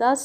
10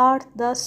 8-10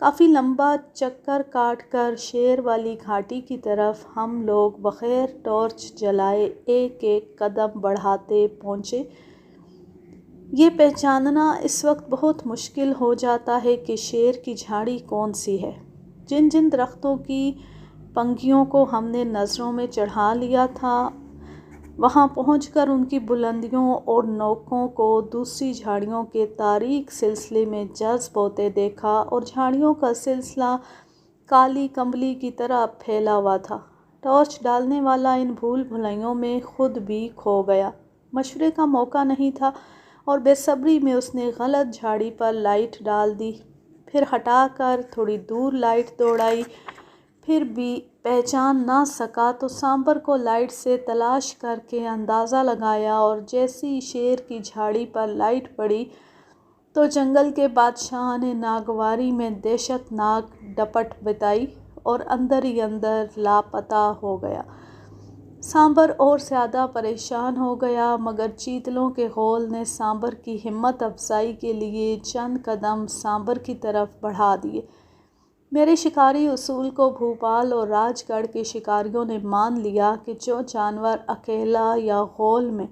کافی لمبا چکر کاٹ کر شیر والی گھاٹی کی طرف ہم لوگ بغیر ٹارچ جلائے ایک ایک قدم بڑھاتے پہنچے۔ یہ پہچاننا اس وقت بہت مشکل ہو جاتا ہے کہ شیر کی جھاڑی کون سی ہے۔ جن جن درختوں کی پنکھیوں کو ہم نے نظروں میں چڑھا لیا تھا، وہاں پہنچ کر ان کی بلندیوں اور نوکوں کو دوسری جھاڑیوں کے تاریک سلسلے میں جذب ہوتے دیکھا، اور جھاڑیوں کا سلسلہ کالی کمبلی کی طرح پھیلا ہوا تھا۔ ٹارچ ڈالنے والا ان بھول بھلائیوں میں خود بھی کھو گیا۔ مشورے کا موقع نہیں تھا اور بے صبری میں اس نے غلط جھاڑی پر لائٹ ڈال دی، پھر ہٹا کر تھوڑی دور لائٹ دوڑائی، پھر بھی پہچان نہ سکا تو سامبر کو لائٹ سے تلاش کر کے اندازہ لگایا، اور جیسی شیر کی جھاڑی پر لائٹ پڑی تو جنگل کے بادشاہ نے ناگواری میں دہشت ناک ڈپٹ بتائی اور اندر ہی اندر لاپتہ ہو گیا۔ سامبر اور زیادہ پریشان ہو گیا، مگر چیتلوں کے غول نے سامبر کی ہمت افزائی کے لیے چند قدم سامبر کی طرف بڑھا دیے۔ میرے شکاری اصول کو بھوپال اور راج گڑھ کے شکاریوں نے مان لیا کہ جو جانور اکیلا یا غول میں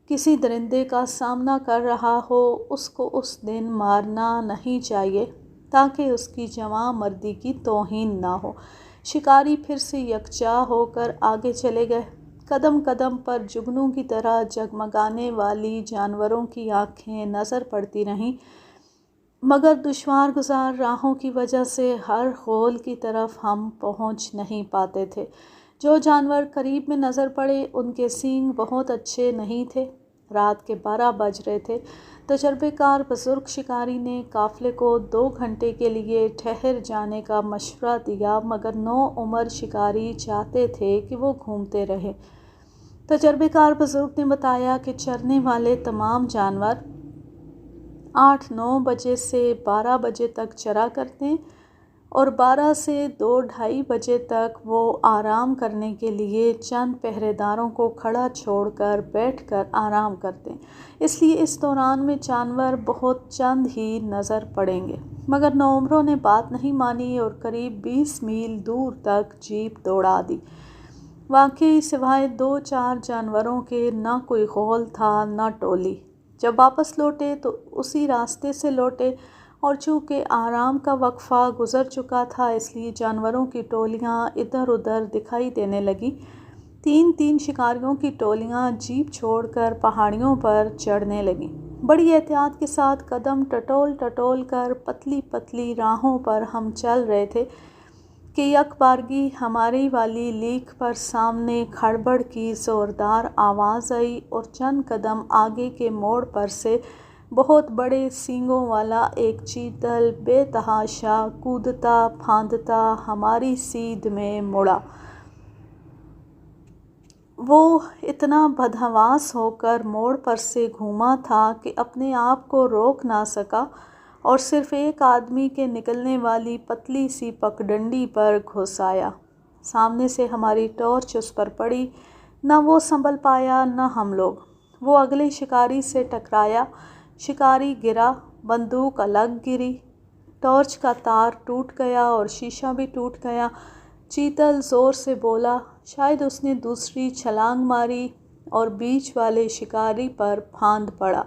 کسی درندے کا سامنا کر رہا ہو، اس کو اس دن مارنا نہیں چاہیے تاکہ اس کی جواں مردی کی توہین نہ ہو۔ شکاری پھر سے یکجا ہو کر آگے چلے گئے۔ قدم قدم پر جگنوں کی طرح جگمگانے والی جانوروں کی آنکھیں نظر پڑتی رہیں، مگر دشوار گزار راہوں کی وجہ سے ہر غول کی طرف ہم پہنچ نہیں پاتے تھے۔ جو جانور قریب میں نظر پڑے ان کے سینگ بہت اچھے نہیں تھے۔ رات کے 12 بج رہے تھے۔ تجربے کار بزرگ شکاری نے قافلے کو 2 گھنٹے کے لیے ٹھہر جانے کا مشورہ دیا، مگر نوعمر شکاری چاہتے تھے کہ وہ گھومتے رہیں۔ تجربے کار بزرگ نے بتایا کہ چرنے والے تمام جانور 8-9 بجے سے 12 بجے تک چرا کرتے ہیں، اور 12 سے 2-2:30 بجے تک وہ آرام کرنے کے لیے چند پہرے داروں کو کھڑا چھوڑ کر بیٹھ کر آرام کرتے ہیں۔ اس لیے اس دوران میں جانور بہت چند ہی نظر پڑیں گے۔ مگر نوعمروں نے بات نہیں مانی اور قریب 20 میل دور تک جیپ دوڑا دی۔ واقعی سوائے 2-4 جانوروں کے نہ کوئی غول تھا نہ ٹولی۔ جب واپس لوٹے تو اسی راستے سے لوٹے، اور چونکہ آرام کا وقفہ گزر چکا تھا اس لیے جانوروں کی ٹولیاں ادھر ادھر دکھائی دینے لگیں۔ 3 شکاریوں کی ٹولیاں جیپ چھوڑ کر پہاڑیوں پر چڑھنے لگیں۔ بڑی احتیاط کے ساتھ قدم ٹٹول ٹٹول کر پتلی پتلی راہوں پر ہم چل رہے تھے کہ یک بارگی ہماری والی لیک پر سامنے کھڑبڑ کی زوردار آواز آئی، اور چند قدم آگے کے موڑ پر سے بہت بڑے سینگوں والا ایک چیتل بے تحاشا کودتا پھاندتا ہماری سیدھ میں مڑا۔ وہ اتنا بدحواس ہو کر موڑ پر سے گھوما تھا کہ اپنے آپ کو روک نہ سکا، اور صرف ایک آدمی کے نکلنے والی پتلی سی پگڈنڈی پر گھس آیا۔ سامنے سے ہماری ٹارچ اس پر پڑی، نہ وہ سنبھل پایا نہ ہم لوگ۔ وہ اگلے شکاری سے ٹکرایا، شکاری گرا، بندوق الگ گری، ٹارچ کا تار ٹوٹ گیا اور شیشہ بھی ٹوٹ گیا۔ چیتل زور سے بولا، شاید اس نے دوسری چھلانگ ماری اور بیچ والے شکاری پر پھاند پڑا۔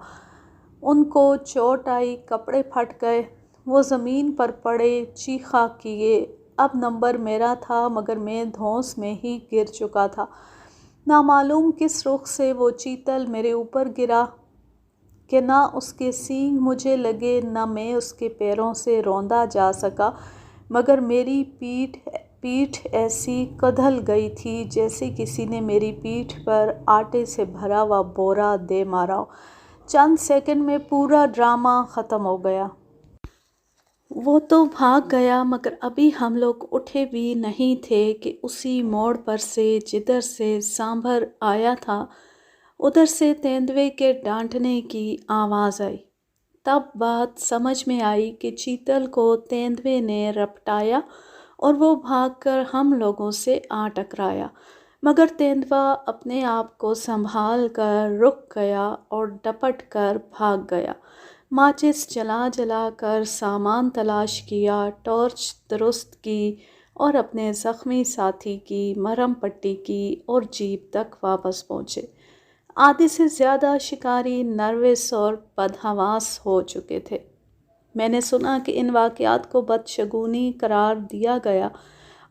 ان کو چوٹ آئی، کپڑے پھٹ گئے، وہ زمین پر پڑے، چیخا کیے۔ اب نمبر میرا تھا، مگر میں دھونس میں ہی گر چکا تھا۔ نامعلوم کس رخ سے وہ چیتل میرے اوپر گرا کہ نہ اس کے سینگ مجھے لگے نہ میں اس کے پیروں سے روندا جا سکا، مگر میری پیٹھ ایسی کدھل گئی تھی جیسے کسی نے میری پیٹھ پر آٹے سے بھرا ہوا بورا دے مارا ہو۔ چند سیکنڈ میں پورا ڈرامہ ختم ہو گیا۔ وہ تو بھاگ گیا، مگر ابھی ہم لوگ اٹھے بھی نہیں تھے کہ اسی موڑ پر سے جدھر سے سامبھر آیا تھا ادھر سے تیندوے کے ڈانٹنے کی آواز آئی۔ تب بات سمجھ میں آئی کہ چیتل کو تیندوے نے رپٹایا اور وہ بھاگ کر ہم لوگوں سے آ ٹکرایا، مگر تیندوا اپنے آپ کو سنبھال کر رک گیا اور ڈپٹ کر بھاگ گیا۔ ماچس جلا جلا کر سامان تلاش کیا، ٹارچ درست کی اور اپنے زخمی ساتھی کی مرہم پٹی کی اور جیپ تک واپس پہنچے۔ آدھے سے زیادہ شکاری نروس اور بدحواس ہو چکے تھے۔ میں نے سنا کہ ان واقعات کو بدشگونی قرار دیا گیا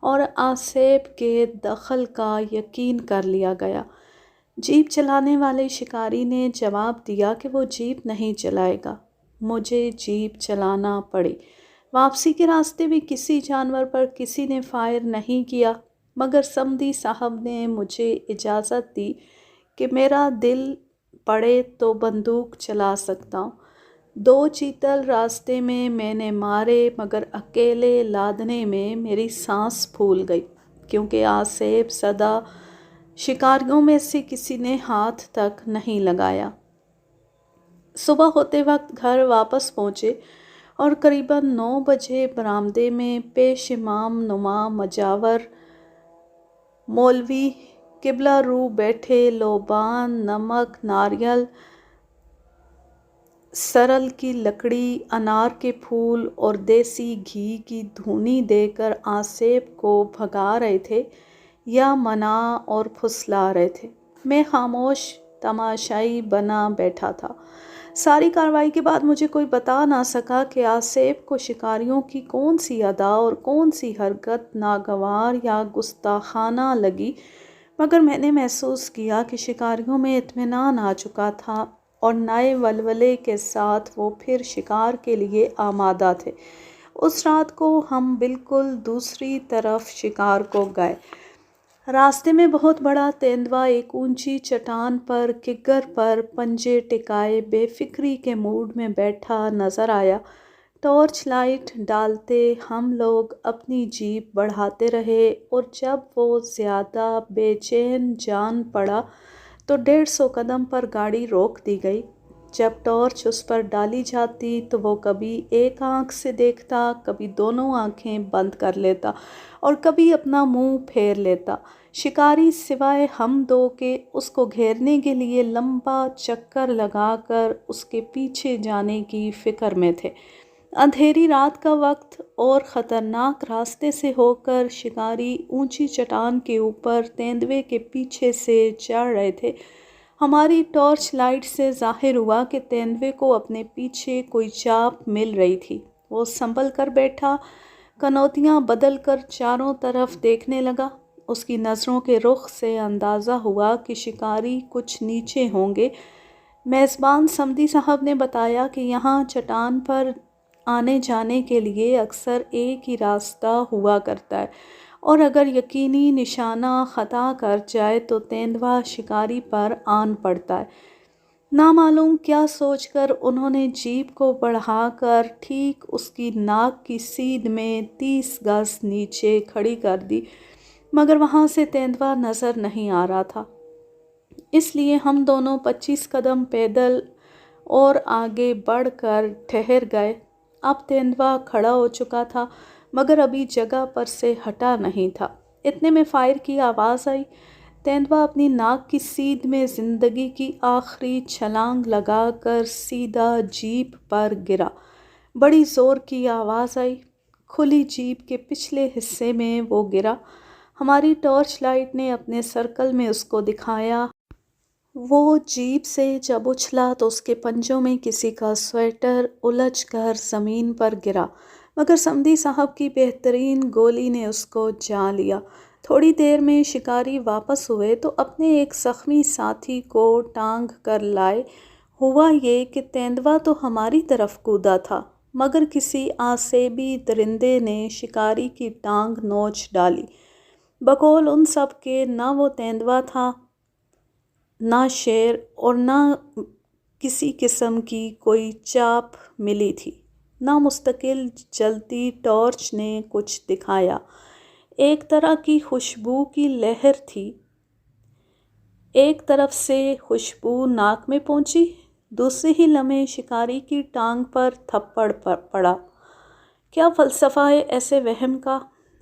اور آصف کے دخل کا یقین کر لیا گیا۔ جیپ چلانے والے شکاری نے جواب دیا کہ وہ جیپ نہیں چلائے گا۔ مجھے جیپ چلانا پڑی۔ واپسی کے راستے بھی کسی جانور پر کسی نے فائر نہیں کیا، مگر سمدی صاحب نے مجھے اجازت دی کہ میرا دل پڑے تو بندوق چلا سکتا ہوں۔ 2 چیتل راستے میں نے مارے، مگر اکیلے لادنے میں میری سانس پھول گئی، کیونکہ آصف زدہ شکاریوں میں سے کسی نے ہاتھ تک نہیں لگایا۔ صبح ہوتے وقت گھر واپس پہنچے اور قریباً 9 بجے برآمدے میں پیش امام نما مجاور مولوی قبلہ رو بیٹھے لوبان، نمک، ناریل، سرل کی لکڑی، انار کے پھول اور دیسی گھی کی دھونی دے کر آصف کو بھگا رہے تھے یا منا اور پھسلا رہے تھے۔ میں خاموش تماشائی بنا بیٹھا تھا۔ ساری کارروائی کے بعد مجھے کوئی بتا نہ سکا کہ آصف کو شکاریوں کی کون سی ادا اور کون سی حرکت ناگوار یا گستاخانہ لگی، مگر میں نے محسوس کیا کہ شکاریوں میں اطمینان آ چکا تھا اور نئے ولولے کے ساتھ وہ پھر شکار کے لیے آمادہ تھے۔ اس رات کو ہم بالکل دوسری طرف شکار کو گئے۔ راستے میں بہت بڑا تیندوا ایک اونچی چٹان پر کگر پر پنجے ٹکائے بے فکری کے موڈ میں بیٹھا نظر آیا۔ ٹارچ لائٹ ڈالتے ہم لوگ اپنی جیپ بڑھاتے رہے اور جب وہ زیادہ بے چین جان پڑا تو 150 قدم پر گاڑی روک دی گئی۔ جب ٹارچ اس پر ڈالی جاتی تو وہ کبھی ایک آنکھ سے دیکھتا، کبھی دونوں آنکھیں بند کر لیتا اور کبھی اپنا منہ پھیر لیتا۔ شکاری سوائے ہم 2 کے اس کو گھیرنے کے لیے لمبا چکر لگا کر اس کے پیچھے جانے کی فکر میں تھے۔ اندھیری رات کا وقت اور خطرناک راستے سے ہو کر شکاری اونچی چٹان کے اوپر تیندوے کے پیچھے سے چڑھ رہے تھے۔ ہماری ٹارچ لائٹ سے ظاہر ہوا کہ تیندوے کو اپنے پیچھے کوئی چاپ مل رہی تھی۔ وہ سنبھل کر بیٹھا، کنوتیاں بدل کر چاروں طرف دیکھنے لگا۔ اس کی نظروں کے رخ سے اندازہ ہوا کہ شکاری کچھ نیچے ہوں گے۔ میزبان سمدی صاحب نے بتایا کہ یہاں چٹان پر آنے جانے کے لیے اکثر ایک ہی راستہ ہوا کرتا ہے اور اگر یقینی نشانہ خطا کر جائے تو تیندوا شکاری پر آن پڑتا ہے۔ نامعلوم کیا سوچ کر انہوں نے جیپ کو بڑھا کر ٹھیک اس کی ناک کی سیدھ میں 30 گز نیچے کھڑی کر دی، مگر وہاں سے تیندوا نظر نہیں آ رہا تھا۔ اس لیے ہم دونوں 25 قدم پیدل اور آگے بڑھ کر ٹھہر گئے۔ اب تیندوا کھڑا ہو چکا تھا مگر ابھی جگہ پر سے ہٹا نہیں تھا۔ اتنے میں فائر کی آواز آئی۔ تیندوا اپنی ناک کی سیدھ میں زندگی کی آخری چھلانگ لگا کر سیدھا جیپ پر گرا۔ بڑی زور کی آواز آئی۔ کھلی جیپ کے پچھلے حصے میں وہ گرا۔ ہماری ٹارچ لائٹ نے اپنے سرکل میں اس کو دکھایا۔ وہ جیپ سے جب اچھلا تو اس کے پنجوں میں کسی کا سویٹر الجھ کر زمین پر گرا، مگر سمدی صاحب کی بہترین گولی نے اس کو جا لیا۔ تھوڑی دیر میں شکاری واپس ہوئے تو اپنے ایک زخمی ساتھی کو ٹانگ کر لائے۔ ہوا یہ کہ تیندوا تو ہماری طرف کودا تھا، مگر کسی آسیبی درندے نے شکاری کی ٹانگ نوچ ڈالی۔ بقول ان سب کے نہ وہ تیندوا تھا، نہ شیر اور نہ کسی قسم کی کوئی چاپ ملی تھی، نہ مستقل جلتی ٹارچ نے کچھ دکھایا۔ ایک طرح کی خوشبو کی لہر تھی۔ ایک طرف سے خوشبو ناک میں پہنچی، دوسرے ہی لمحے شکاری کی ٹانگ پر تھپڑ پڑا۔ کیا فلسفہ ہے ایسے وہم کا؟